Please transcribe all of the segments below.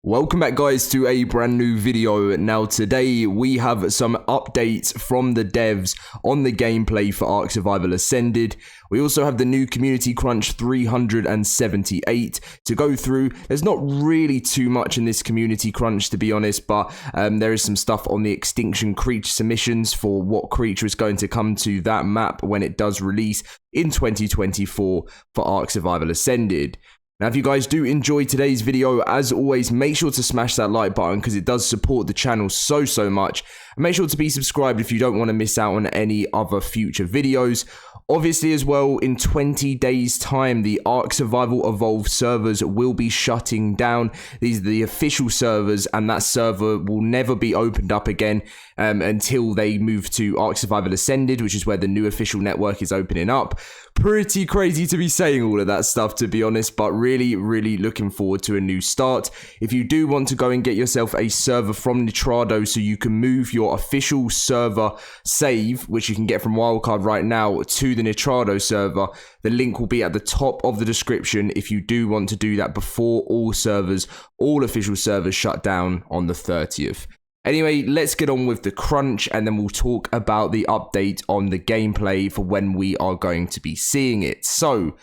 Welcome back guys to a brand new video. Now today we have some updates from the devs on the gameplay for ARK Survival Ascended. We also have the new Community Crunch 378 to go through. There's not really too much in this Community Crunch, to be honest, but there is some stuff on the extinction creature submissions for what creature is going to come to that map when it does release in 2024 for ARK Survival Ascended. Now, if you guys do enjoy today's video, as always, make sure to smash that like button because it does support the channel so much. And make sure to be subscribed if you don't want to miss out on any other future videos. Obviously, as well, in 20 days' time, the ARK Survival Evolved servers will be shutting down. These are the official servers, and that server will never be opened up again until they move to ARK Survival Ascended, which is where the new official network is opening up. Pretty crazy to be saying all of that stuff, to be honest, but really looking forward to a new start. If you do want to go and get yourself a server from Nitrado so you can move your official server save, which you can get from Wildcard right now, to the Nitrado server, the link will be at the top of the description if you do want to do that before all official servers shut down on the 30th. Anyway, let's get on with the crunch and then we'll talk about the update on the gameplay for when we are going to be seeing it. So,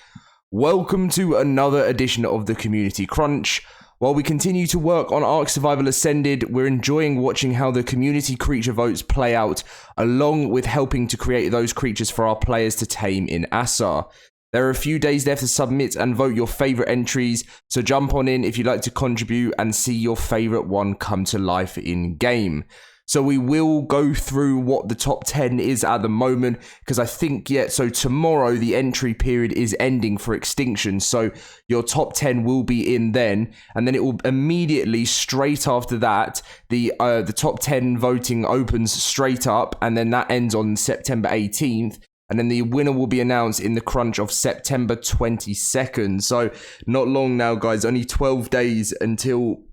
welcome to another edition of the Community Crunch. While we continue to work on ARK Survival Ascended, we're enjoying watching how the community creature votes play out, along with helping to create those creatures for our players to tame in ASAR. There are a few days left to submit and vote your favorite entries, so jump on in if you'd like to contribute and see your favorite one come to life in game. So we will go through what the top 10 is at the moment, because I think so tomorrow the entry period is ending for extinction, so your top 10 will be in then, and then it will immediately, straight after that, the top 10 voting opens straight up, and then that ends on September 18th. And then the winner will be announced in the crunch of September 22nd. So not long now, guys. Only 12 days until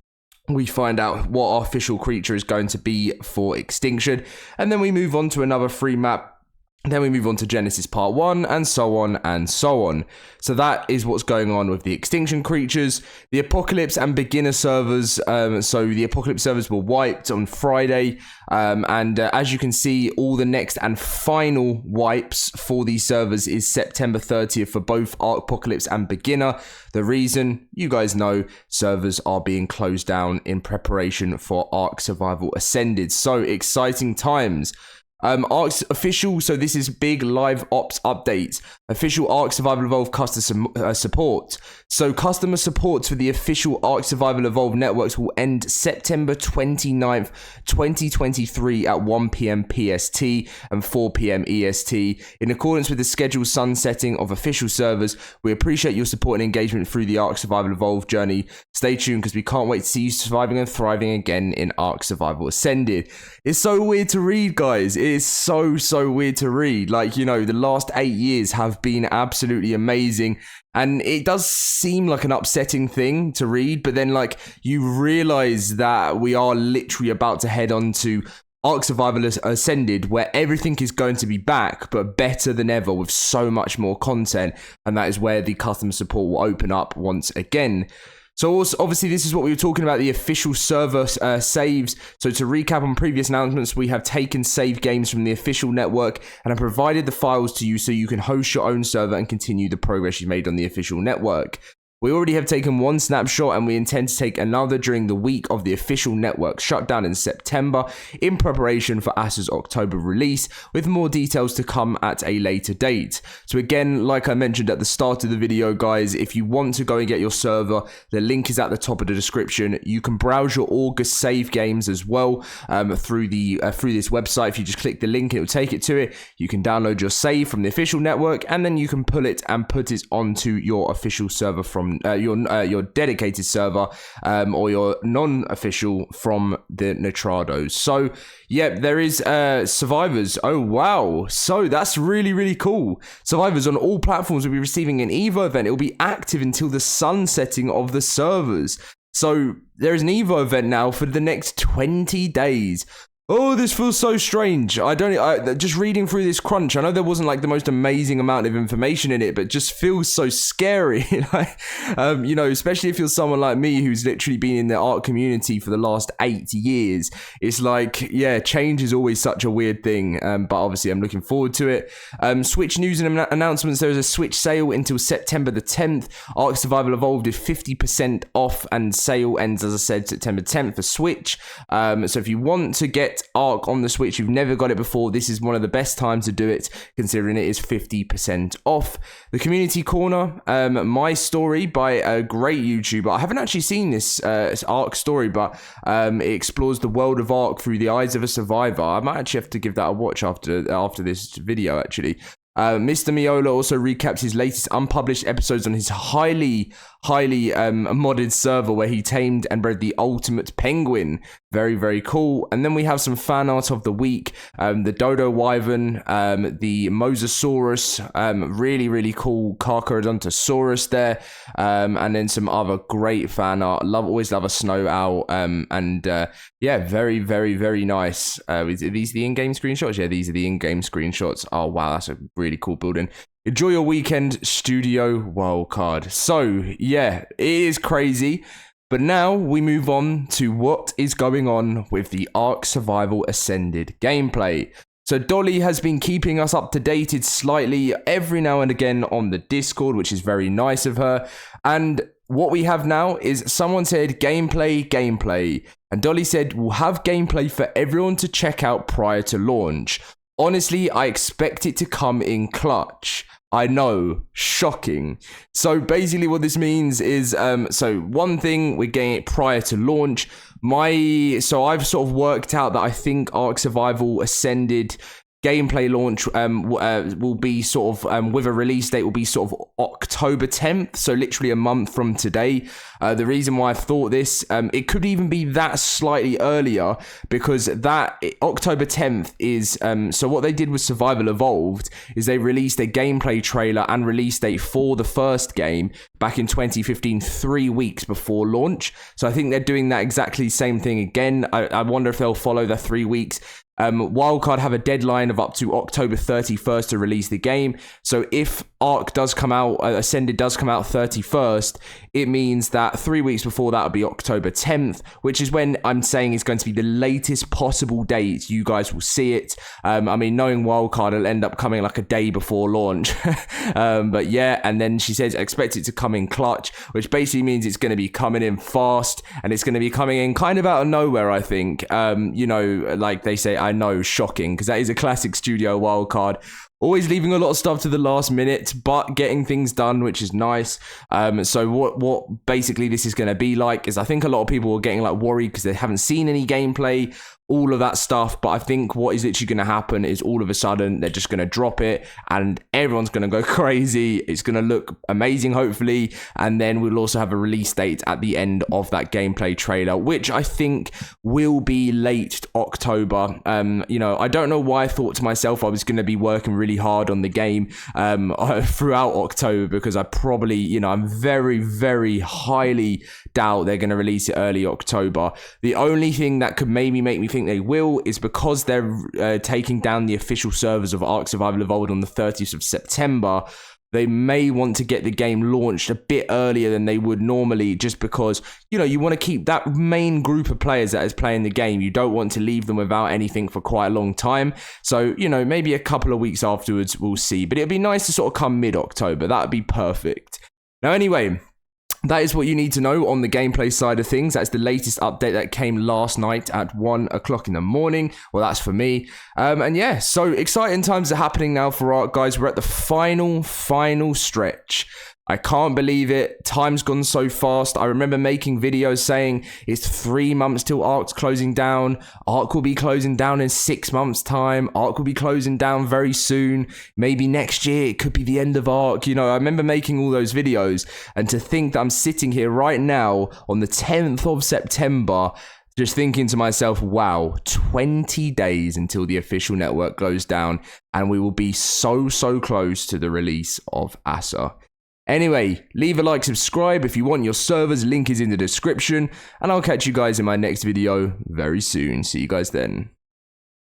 we find out what our official creature is going to be for extinction. And then we move on to another free map. Then we move on to Genesis Part 1, and so on and so on. So that is what's going on with the extinction creatures. The Apocalypse and Beginner servers, so the Apocalypse servers were wiped on Friday. As you can see, all the next and final wipes for these servers is September 30th for both Apocalypse and Beginner. The reason, you guys know, servers are being closed down in preparation for ARK Survival Ascended. So exciting times. ARK's official, so this is big live ops updates. Official ARK Survival Evolved customer support. So customer support for the official ARK Survival Evolved networks will end September 29th, 2023 at 1 PM PST and 4 PM EST. In accordance with the scheduled sunsetting of official servers, we appreciate your support and engagement through the ARK Survival Evolved journey. Stay tuned because we can't wait to see you surviving and thriving again in ARK Survival Ascended. It's so weird to read, guys. It is so weird to read. Like, you know, the last 8 years have been absolutely amazing. And it does seem like an upsetting thing to read, but then, like, you realize that we are literally about to head on to ARK Survival Ascended, where everything is going to be back, but better than ever with so much more content. And that is where the customer support will open up once again. So also, obviously, this is what we were talking about, the official server saves. So to recap on previous announcements, we have taken save games from the official network and have provided the files to you so you can host your own server and continue the progress you've made on the official network. We already have taken one snapshot and we intend to take another during the week of the official network shutdown in September in preparation for ASA's October release, with more details to come at a later date. So again, like I mentioned at the start of the video, guys, if you want to go and get your server, the link is at the top of the description. You can browse your August save games as well through this website. If you just click the link, it will take it to it. You can download your save from the official network and then you can pull it and put it onto your official server from your dedicated server or your non-official from the Nitrado. So yeah, there is survivors. Oh wow, so that's really cool. Survivors on all platforms will be receiving an Evo event. It will be active until the sunsetting of the servers. So there is an Evo event now for the next 20 days. Oh, this feels so strange. Just reading through this crunch, I know there wasn't like the most amazing amount of information in it, but just feels so scary. You know, especially if you're someone like me who's literally been in the art community for the last 8 years. It's like, yeah, change is always such a weird thing, but obviously I'm looking forward to it. Switch news and announcements. There is a Switch sale until September the 10th. ARK Survival Evolved is 50% off, and sale ends, as I said, September 10th for Switch. So if you want to get ARK on the Switch, you've never got it before, this is one of the best times to do it, considering it is 50% off. The Community Corner, my story by a great YouTuber. I haven't actually seen this ARK story, but it explores the world of ARK through the eyes of a survivor. I might actually have to give that a watch after this video, actually. Mr. Miola also recaps his latest unpublished episodes on his highly modded server where he tamed and bred the ultimate penguin. Very, very cool. And then we have some fan art of the week. The Dodo Wyvern, the Mosasaurus, really, really cool Carcharodontosaurus there. And then some other great fan art. Always love a snow owl. Yeah, very, very, very nice. Are these the in-game screenshots? Yeah, these are the in-game screenshots. Oh, wow, that's a really cool building. Enjoy your weekend, Studio Wildcard. So, yeah, it is crazy. But now we move on to what is going on with the ARK Survival Ascended gameplay. So Dolly has been keeping us up to date slightly every now and again on the Discord, which is very nice of her. And what we have now is someone said gameplay. And Dolly said, we'll have gameplay for everyone to check out prior to launch. Honestly, I expect it to come in clutch. I know, shocking. So basically what this means is, so one thing, we're getting it prior to launch. So I've sort of worked out that I think ARK Survival Ascended gameplay launch will be sort of with a release date will be sort of October 10th, so literally a month from today. The reason why I've thought this, it could even be that slightly earlier, because October 10th is so what they did with Survival Evolved is they released a gameplay trailer and release date for the first game back in 2015, 3 weeks before launch. So I think they're doing that exactly same thing again. I wonder if they'll follow the 3 weeks. Wildcard have a deadline of up to October 31st to release the game. So if ARK does come out, Ascended does come out 31st, it means that 3 weeks before that will be October 10th, which is when I'm saying is going to be the latest possible date you guys will see it. I mean, knowing Wildcard, it'll end up coming like a day before launch. But yeah, and then she says, expect it to come in clutch, which basically means it's going to be coming in fast, and it's going to be coming in kind of out of nowhere, I think. You know, like they say, I know, shocking, because that is a classic Studio Wildcard. Always leaving a lot of stuff to the last minute, but getting things done, which is nice. So what basically this is going to be like is, I think a lot of people are getting like worried because they haven't seen any gameplay, all of that stuff. But I think what is literally going to happen is all of a sudden they're just going to drop it and everyone's going to go crazy. It's going to look amazing, hopefully. And then we'll also have a release date at the end of that gameplay trailer, which I think will be late October. You know, I don't know why I thought to myself I was going to be working really hard on the game throughout October, because I probably, you know, I'm very, very highly doubt they're going to release it early October. The only thing that could maybe make me think they will is because they're taking down the official servers of ARK Survival Evolved on the 30th of September. They may want to get the game launched a bit earlier than they would normally, just because, you know, you want to keep that main group of players that is playing the game. You don't want to leave them without anything for quite a long time. So, you know, maybe a couple of weeks afterwards, we'll see. But it'd be nice to sort of come mid-October. That would be perfect. Now, anyway, that is what you need to know on the gameplay side of things. That's the latest update that came last night at 1 o'clock in the morning. Well, that's for me. And yeah, so exciting times are happening now for ARK, guys. We're at the final stretch. I can't believe it. Time's gone so fast. I remember making videos saying it's 3 months till ARK's closing down. ARK will be closing down in 6 months' time. ARK will be closing down very soon. Maybe next year it could be the end of ARK. You know, I remember making all those videos, and to think that I'm sitting here right now on the 10th of September, just thinking to myself, wow, 20 days until the official network goes down, and we will be so close to the release of ASA. Anyway, leave a like, subscribe if you want your servers, link is in the description, and I'll catch you guys in my next video very soon. See you guys then.